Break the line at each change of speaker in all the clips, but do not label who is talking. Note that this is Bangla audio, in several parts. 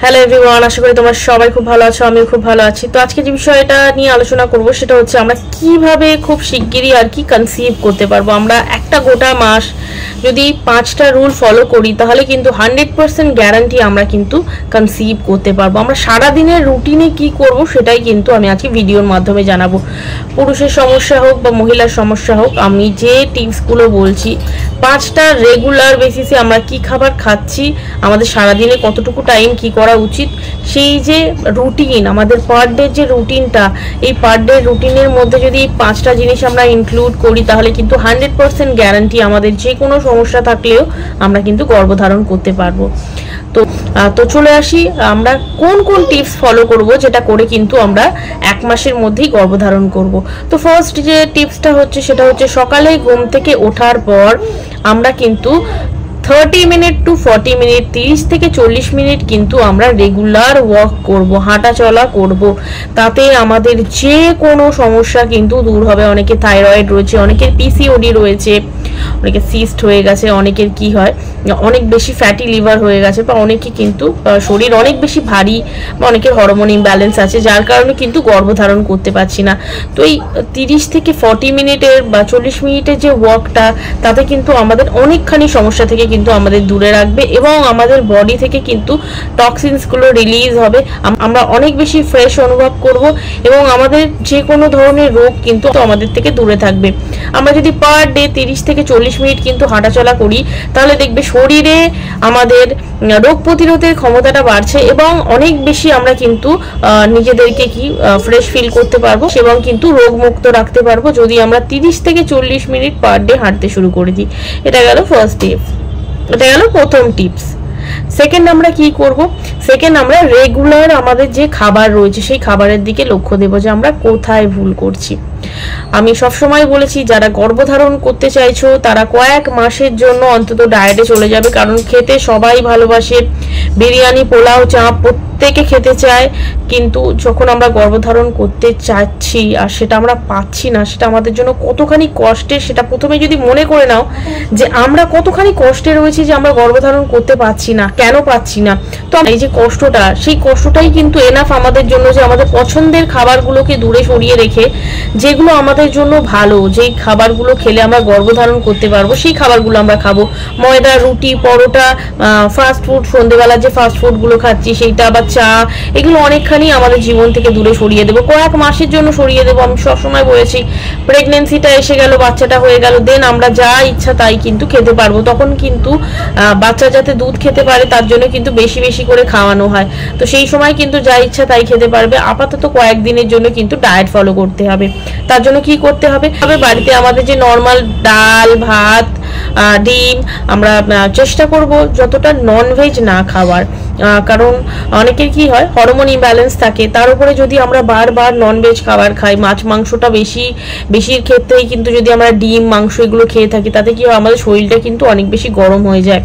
হ্যালো এভরিওয়ান, আশা করি তোমরা সবাই খুব ভালো আছো। আমিও খুব ভালো আছি। তো আজকে যে বিষয়টা নিয়ে আলোচনা করব সেটা হচ্ছে আমরা কিভাবে খুব শিগগিরই আর কি কনসিভ করতে পারবো। আমরা একটা গোটা মাস যদি 5টা রুল ফলো করি তাহলে কিন্তু 100% গ্যারান্টি আমরা কিন্তু কনসিভ করতে পারবো। আমরা সারাদিনের রুটিনে কি করব সেটাই কিন্তু আমি আজকে ভিডিওর মাধ্যমে জানাবো। পুরুষের সমস্যা হোক বা মহিলার সমস্যা হোক, আমি যে টিপসগুলো বলছি 5টা রেগুলার বেসিসে আমরা কি খাবার খাচ্ছি, আমাদের সারাদিনে কতটুকু টাইম কি করা উচিত, সেই যে রুটিন, আমাদের পার ডে যে রুটিনটা, এই পার ডে রুটিনের মধ্যে যদি এই 5টা জিনিস আমরা ইনক্লুড করি তাহলে কিন্তু 100% গ্যারান্টি আমাদের যে কোনো সমস্যা থাকলেও আমরা কিন্তু গর্ভধারণ করতে পারবো। তো চলে আসি আমরা কোন কোন টিপস ফলো করব যেটা করে কিন্তু আমরা 1 মাসের মধ্যেই গর্ভধারণ করব। তো ফার্স্ট যে টিপসটা হচ্ছে সেটা হচ্ছে সকালে ঘুম থেকে ওঠার পর আমরা কিন্তু 30 মিনিট টু 40 মিনিট, 30 থেকে 40 মিনিট কিন্তু আমরা রেগুলার ওয়াক করব, হাঁটা চলা করব। তাতে আমাদের যে কোনো সমস্যা কিন্তু দূর হবে। অনেকে থাইরয়েড রয়েছে, অনেকের পিসিওডি রয়েছে, অনেকের সিস্ট হয়ে গেছে, অনেকের কি হয় অনেক বেশি ফ্যাটি লিভার হয়ে গেছে, বা অনেকে কিন্তু শরীর অনেক বেশি ভারী, বা অনেকের হরমোন ইমব্যালেন্স আছে যার কারণে কিন্তু গর্ভধারণ করতে পারছি না। তো এই 30 থেকে 40 মিনিটের বা 40 মিনিটের যে ওয়াকটা, তাতে কিন্তু আমাদের অনেকখানি সমস্যা থেকে কিন্তু আমাদের দূরে রাখবে এবং আমাদের বডি থেকে কিন্তু টক্সিনসগুলো রিলিজ হবে। আমরা অনেক বেশি ফ্রেশ অনুভব করব এবং আমাদের যে কোনো ধরনের রোগ কিন্তু আমাদের থেকে দূরে থাকবে। আমরা যদি পার ডে 30 থেকে 40 মিনিট কিন্তু হাঁটাচলা করি তাহলে দেখবে শরীরে আমাদের রোগ প্রতিরোধের ক্ষমতাটা বাড়ছে এবং অনেক বেশি আমরা কিন্তু নিজেদেরকে ফ্রেশ ফিল করতে পারবো এবং কিন্তু রোগমুক্ত রাখতে পারবো যদি আমরা 30 থেকে 40 মিনিট পার ডে হাঁটতে শুরু করে দিই। এটা গেল ফার্স্ট টিপ, এটা গেল প্রথম টিপস। সেকেন্ড আমরা কি করব? সেকেন্ড আমরা রেগুলার আমাদের যে খাবার রয়েছে সেই খাবারের দিকে লক্ষ্য দেব যে আমরা কোথায় ভুল করছি। আমি সবসময় বলেছি যারা গর্ভধারণ করতে চাইছো তারা কয়েক মাসের জন্য অন্তত ডায়েটে চলে যাবে, কারণ খেতে সবাই ভালোবাসে, বিরিয়ানি, পোলাও, চাপ প্রত্যেকে খেতে চায়, কিন্তু যখন আমরা গর্ভধারণ করতে চাচ্ছি আর সেটা আমরা পাচ্ছি না, সেটা আমাদের জন্য কতখানি কষ্টের সেটা প্রথমে যদি মনে করে নাও যে আমরা কতখানি কষ্টে রয়েছি যে আমরা গর্ভধারণ করতে পারছি না, কেন পাচ্ছি না। তো এই যে কষ্টটা, সেই কষ্টটাই কিন্তু এনাফ আমাদের জন্য যে আমাদের পছন্দের খাবারগুলোকে দূরে সরিয়ে রেখে যেগুলো আমাদের জন্য ভালো, যেই খাবারগুলো খেলে আমরা গর্ভধারণ করতে পারবো সেই খাবারগুলো আমরা খাবো। ময়দা, রুটি, পরোটা, ফাস্ট ফুড, সন্ধ্যেবেলা যে ফাস্ট ফুডগুলো খাচ্ছি সেইটা, বা চা, এগুলো অনেকখানি আমাদের জীবন থেকে দূরে সরিয়ে দেবো, কয়েক মাসের জন্য সরিয়ে দেবো। আমি সবসময় বলেছি প্রেগনেন্সিটা এসে গেল, বাচ্চাটা হয়ে গেল, দেন আমরা যা ইচ্ছা তাই কিন্তু খেতে পারবো। তখন কিন্তু বাচ্চা যাতে দুধ খেতে পারে তার জন্য কিন্তু বেশি বেশি করে খাওয়ানো হয়। তো সেই সময় কিন্তু যা ইচ্ছা তাই খেতে পারবে। আপাতত কয়েকদিনের জন্য কিন্তু ডায়েট ফলো করতে হবে। তার জন্য কি করতে হবে? বাড়িতে আমাদের যে নর্মাল ডাল, ভাত, ডিম, আমরা চেষ্টা করব যতটা ননভেজ না খাওয়ার, কারণ অনেকের কি হয় হরমোন ইমব্যালেন্স থাকে, তার উপরে যদি আমরা বারবার ননভেজ খাবার খাই, মাছ মাংসটা বেশির ক্ষেত্রেই কিন্তু যদি আমরা ডিম, মাংস এগুলো খেয়ে থাকি তাতে কি হয় আমাদের শরীরটা কিন্তু অনেক বেশি গরম হয়ে যায়,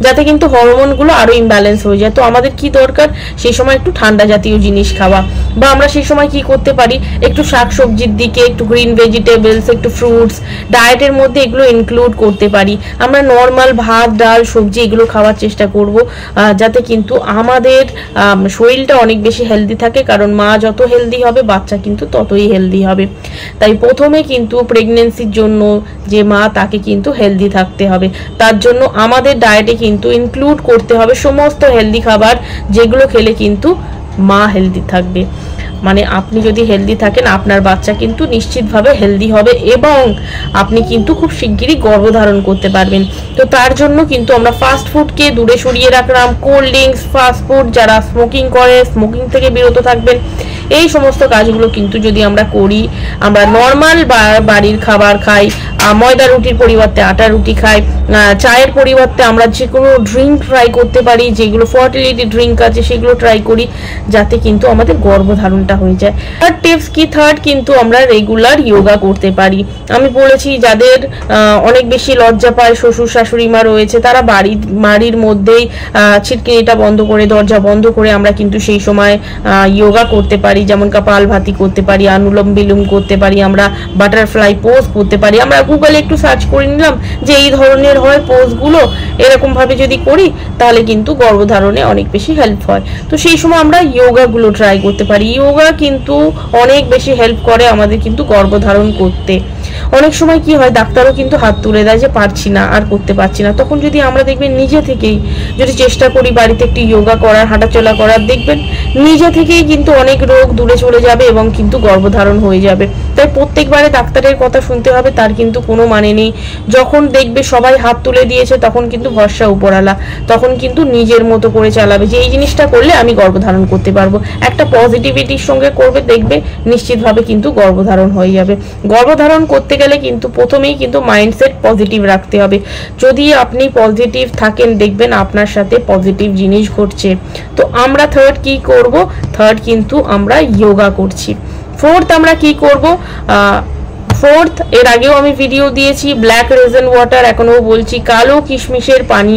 যাতে কিন্তু হরমোনগুলো আরো ইমব্যালেন্স হয়ে যায়। তো আমাদের কি দরকার সেই সময় একটু ঠান্ডা জাতীয় জিনিস খাওয়া, বা আমরা সেই সময় কি করতে পারি একটু শাকসবজির দিকে, একটু গ্রিন ভেজিটেবলস, একটু ফ্রুটস ডায়েটের মধ্যে এগুলো ইনক্লুড করতে পারি। আমরা নর্মাল ভাত, ডাল, সবজি এগুলো খাওয়ার চেষ্টা করব যাতে কিন্তু আমাদের শরীরটা অনেক বেশি হেলদি থাকে, কারণ মা যত হেলদি হবে বাচ্চা কিন্তু ততই হেলদি হবে। তাই প্রথমে কিন্তু প্রেগনেন্সির জন্য যে মা তাকে কিন্তু হেলদি থাকতে হবে, তার জন্য আমাদের ডায়েটে কিন্তু ইনক্লুড করতে হবে সমস্ত হেলদি খাবার, যেগুলো খেলে কিন্তু মা হেলদি থাকবে। মানে আপনি যদি হেলদি থাকেন আপনার বাচ্চা কিন্তু নিশ্চিতভাবে হেলদি হবে এবং আপনি কিন্তু খুব শিগগিরই গর্ভধারণ করতে পারবেন। তো তার জন্য কিন্তু আমরা ফাস্ট ফুডকে দূরে সরিয়ে রাখলাম, কোল্ড ড্রিঙ্কস, ফাস্ট ফুড, যারা স্মোকিং করে স্মোকিং থেকে বিরত থাকবেন। এই সমস্ত কাজগুলো কিন্তু যদি আমরা করি, আমরা নর্মাল বাড়ির খাবার খাই, ময়দা রুটির পরিবর্তে আটা রুটি খাই, চায়ের পরিবর্তে আমরা যে কোনো ড্রিঙ্ক ট্রাই করতে পারি, যেগুলো ফার্টিলিটি ড্রিঙ্ক আছে সেগুলো ট্রাই করি, যাতে কিন্তু আমাদের গর্ভধারণটা হয়ে যায়। থার্ড টিপস কি? থার্ড কিন্তু আমরা রেগুলার যোগা করতে পারি। আমি বলেছি যাদের অনেক বেশি লজ্জা পায়, শ্বশুর শাশুড়ি মা রয়েছে, তারা বাড়ির মধ্যেই ছিটকিনিটা বন্ধ করে, দরজা বন্ধ করে আমরা কিন্তু সেই সময় যোগা করতে পারি, যেমন কপালভাতি করতে পারি, অনুলোম বিলোম করতে পারি, আমরা বাটারফ্লাই পোজ করতে পারি। আমরা গুগলে একটু সার্চ করে নিলাম যে এই ধরনের হয় পোজগুলো এরকম ভাবে যদি করি তাহলে কিন্তু গর্ভধারণে অনেক বেশি হেল্প হয়। তো সেই সময় আমরা যোগাগুলো ট্রাই করতে পারি। যোগা কিন্তু অনেক বেশি হেল্প করে আমাদের কিন্তু গর্ভধারণ করতে। অনেক সময় কি হয়, ডাক্তারও কিন্তু হাত তুলে দেয় যে পারছি না, আর করতে পারছি না। তখন যদি আমরা দেখবেন নিজে থেকেই যদি চেষ্টা করি বাড়িতে একটু যোগা করার, হাঁটাচলা করার, দেখবেন নিজে থেকেই কিন্তু অনেক রোগ দূরে চলে যাবে এবং কিন্তু গর্ভধারণ হয়ে যাবে। তাই প্রত্যেকবারে ডাক্তারের কথা শুনতে হবে তার কিন্তু কোনো মানে নেই। যখন দেখবে সবাই হাত তুলে দিয়েছে তখন কিন্তু ভরসা উপরালা, তখন কিন্তু নিজের মতো করে চালাবে যে এই জিনিসটা করলে আমি গর্ভধারণ করতে পারবো। একটা পজিটিভিটির সঙ্গে করবে, দেখবে নিশ্চিতভাবে কিন্তু গর্ভধারণ হয়ে যাবে। গর্ভধারণ করতে গেলে কিন্তু প্রথমেই কিন্তু মাইন্ডসেট পজিটিভ রাখতে হবে। যদি আপনি পজিটিভ থাকেন দেখবেন আপনার সাথে পজিটিভ জিনিস ঘটছে। তো আমরা থার্ড কি করব, থার্ড কিন্তু আমরা যোগা করছি। ফোর্থ আমরা কি করব, ফোর্থ এর আগেও আমি ভিডিও দিয়েছি, ব্ল্যাক রেজন ওয়াটার, এখনো বলছি কালো কিশমিশের পানি।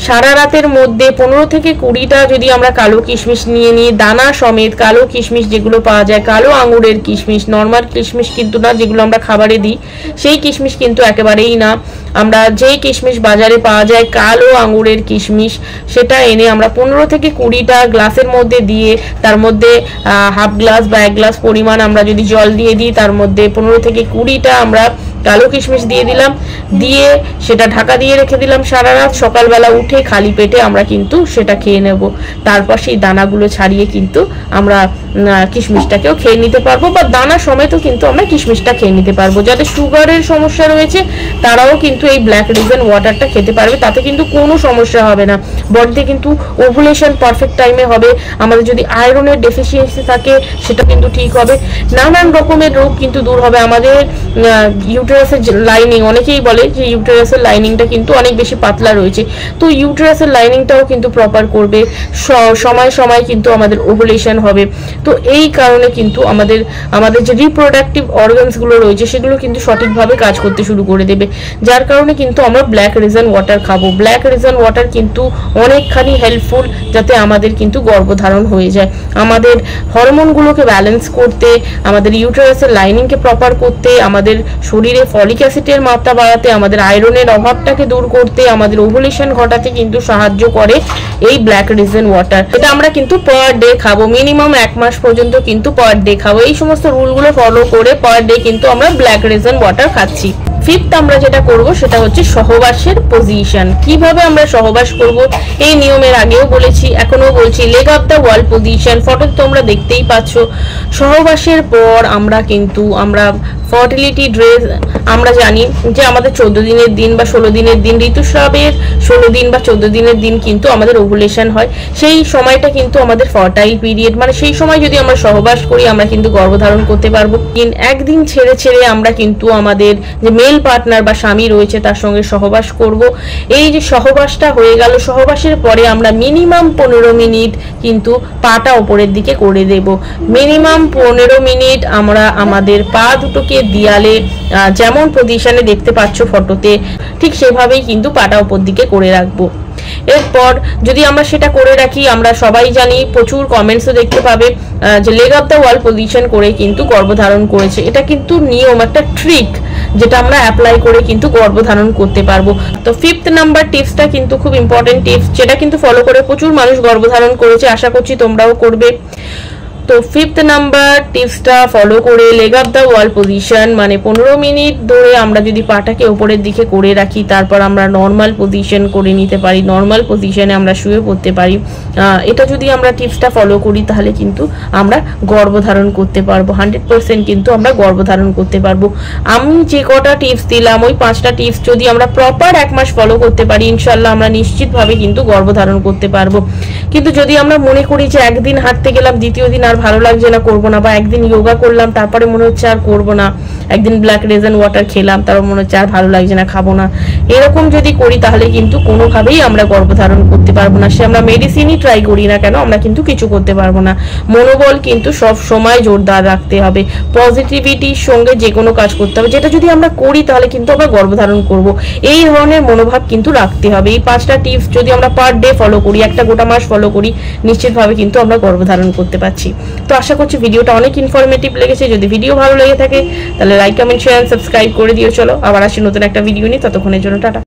সারা রাতের মধ্যে 15 থেকে 20টা যদি আমরা কালো কিশমিশ নিয়ে নিই, দানা সমেত কালো কিশমিশ যেগুলো পাওয়া যায়, কালো আঙুরের কিশমিশ, নর্মাল কিশমিশ কিন্তু না, যেগুলো আমরা খাবারে দিই সেই কিশমিশ কিন্তু একেবারেই না। আমরা যেই কিশমিশ বাজারে পাওয়া যায় কালো আঙুরের কিশমিশ, সেটা এনে আমরা 15 থেকে 20টা গ্লাসের মধ্যে দিয়ে তার মধ্যে হাফ গ্লাস বা 1 গ্লাস পরিমাণ আমরা যদি জল দিয়ে দিই, তার মধ্যে 15 থেকে 20টা আমরা কালো কিশমিশ দিয়ে দিলাম, দিয়ে সেটা ঢাকা দিয়ে রেখে দিলাম সারা রাত। সকালবেলা উঠে খালি পেটে আমরা কিন্তু সেটা খেয়ে নেব। তারপর সেই দানাগুলো ছাড়িয়ে কিন্তু আমরা কিশমিশটাকেও খেয়ে নিতে পারবো, বা দানা সমেতও কিন্তু আমরা কিশমিশটা খেয়ে নিতে পারবো। যাদের সুগারের সমস্যা রয়েছে তারাও কিন্তু এই ব্ল্যাক রিজন ওয়াটারটা খেতে পারবে, তাতে কিন্তু কোনো সমস্যা হবে না। বডিতে কিন্তু ওভুলেশন পারফেক্ট টাইমে হবে। আমাদের যদি আয়রনের ডেফিসিয়েন্সি থাকে সেটা কিন্তু ঠিক হবে। নানান রকমের রোগ কিন্তু দূর হবে। আমাদের ইউটেরাসের লাইনিং, অনেকেই বলে যে ইউটেরাসের লাইনিংটা কিন্তু অনেক বেশি পাতলা রয়েছে, তো ইউটেরাসের লাইনিংটাও কিন্তু প্রপার করবে। সময় সময় কিন্তু আমাদের ওভুলেশন হবে। তো এই কারণে কিন্তু আমাদের যে রিপ্রোডাক্টিভ অর্গানসগুলো রয়েছে সেগুলো কিন্তু সঠিকভাবে কাজ করতে শুরু করে দেবে। যার কারণে কিন্তু আমরা ব্ল্যাক রিজন ওয়াটার খাবো। ব্ল্যাক রিজন ওয়াটার কিন্তু অনেকখানি হেল্পফুল যাতে আমাদের কিন্তু গর্ভধারণ হয়ে যায়, আমাদের হরমোনগুলোকে ব্যালেন্স করতে, আমাদের ইউটেরাসের লাইনিংকে প্রপার করতে, আমাদের শরীরে ফলিক অ্যাসিডের মাত্রা বাড়াতে, আমাদের আয়রনের অভাবটাকে দূর করতে, আমাদের ওভুলেশন ঘটাতে কিন্তু সাহায্য করে এই ব্ল্যাক রিজন ওয়াটার। এটা আমরা কিন্তু পার ডে খাবো, মিনিমাম 1 মাস পর্যন্ত কিন্তু পার ডে খাবো। এই সমস্ত রুলগুলো ফলো করে পার ডে কিন্তু আমরা ব্ল্যাক রিজন ওয়াটার খাচ্ছি। ফিফথ আমরা যেটা করব সেটা হচ্ছে সহবাসের পজিশন। কিভাবে আমরা সহবাস করব এই নিয়মের আগেও বলেছি, এখনো বলছি, leg up the wall position. Photo তোমরা দেখতেই পাচ্ছ। সহবাসের পর আমরা ফার্টিলিটি ড্রেস, আমরা জানি যে আমাদের 14 দিনের দিন বা 16 দিনের দিন, ঋতুস্রাবের 16 দিন বা 14 দিনের দিন কিন্তু আমাদের ওভুলেশন হয়। সেই সময়টা কিন্তু আমাদের ফার্টাইল পিরিয়ড, মানে সেই সময় যদি আমরা সহবাস করি আমরা কিন্তু গর্ভধারণ করতে পারবো। একদিন ছেড়ে ছেড়ে আমরা কিন্তু আমাদের যে মেল পার্টনার বা স্বামী রয়েছে তার সঙ্গে সহবাস করব। এই যে সহবাসটা হয়ে গেল, সহবাসের পরে আমরা মিনিমাম 15 মিনিট কিন্তু পাটা ওপরের দিকে করে দেব। মিনিমাম 15 মিনিট আমরা আমাদের পা দুটোকে দিয়ালে যেমন পজিশনে দেখতে পাচ্ছ ফটোতে, ঠিক সেভাবেই কিন্তু পাটা ওপর দিকে করে রাখবো। এরপর যদি আমরা সেটা করে রাখি, আমরা সবাই জানি, প্রচুর কমেন্টসও দেখতে পাবে যে leg up the wall position করে কিন্তু গর্ভধারণ করেছে। এটা কিন্তু নিয়ম, একটা ট্রিক যেটা আমরা অ্যাপ্লাই করে কিন্তু গর্ভধারণ করতে পারবো। তো ফিফথ নাম্বার টিপসটা কিন্তু খুব ইম্পর্টেন্ট টিপস, যেটা কিন্তু ফলো করে প্রচুর মানুষ গর্ভধারণ করেছে। আশা করছি তোমরাও করবে। তো ফিফথ নাম্বার টিপসটা ফলো করে leg up the wall position, মানে 15 মিনিট ধরে আমরা যদি পাটাকে উপরের দিকে করে রাখি, তারপর আমরা নর্মাল পজিশন করে নিতে পারি, নর্মাল পজিশনে আমরা শুয়ে পড়তে পারি। এটা যদি আমরা টিপসটা ফলো করি তাহলে কিন্তু আমরা গর্ভধারণ করতে পারবো, 100% কিন্তু আমরা গর্ভধারণ করতে পারবো। আমি যে কটা টিপস দিলাম ওই 5টা টিপস যদি আমরা প্রপার 1 মাস ফলো করতে পারি, ইনশাল্লাহ আমরা নিশ্চিতভাবে কিন্তু গর্ভধারণ করতে পারবো। কিন্তু যদি আমরা মনে করি যে একদিন হাঁটতে গেলাম, দ্বিতীয় দিন আর ভালো লাগছে না, করবো না, বা একদিন যোগা করলাম তারপরে মনে হচ্ছে আর করবো না, একদিন ব্ল্যাক রেজন ওয়াটার খেলাম তারপর মনে হচ্ছে আর ভালো লাগছে না, খাবো না, এরকম যদি করি তাহলে কিন্তু কোনোভাবেই আমরা গর্ভধারণ করতে পারবো না। সে আমরা মেডিসিনই ট্রাই করি না কেন, আমরা কিন্তু কিছু করতে পারবো না। মনোবল কিন্তু সব সময় জোরদার রাখতে হবে, পজিটিভিটির সঙ্গে যে কোনো কাজ করতে হবে, যেটা যদি আমরা করি তাহলে কিন্তু আমরা গর্ভধারণ করব, এই ধরনের মনোভাব কিন্তু রাখতে হবে। এই 5টা টিপস যদি আমরা পার ডে ফলো করি, একটা গোটা মাস ফলো করি, নিশ্চিতভাবে কিন্তু আমরা গর্ভধারণ করতে পারছি। তো আশা করছি ভিডিওটা অনেক ইনফরমেটিভ লেগেছে। যদি ভিডিও ভালো লেগে থাকে তাহলে লাইক, কমেন্ট, শেয়ার, সাবস্ক্রাইব করে দিও। চলো আবার আসি নতুন একটা ভিডিও নিয়ে, ততক্ষণের জন্য টাটা।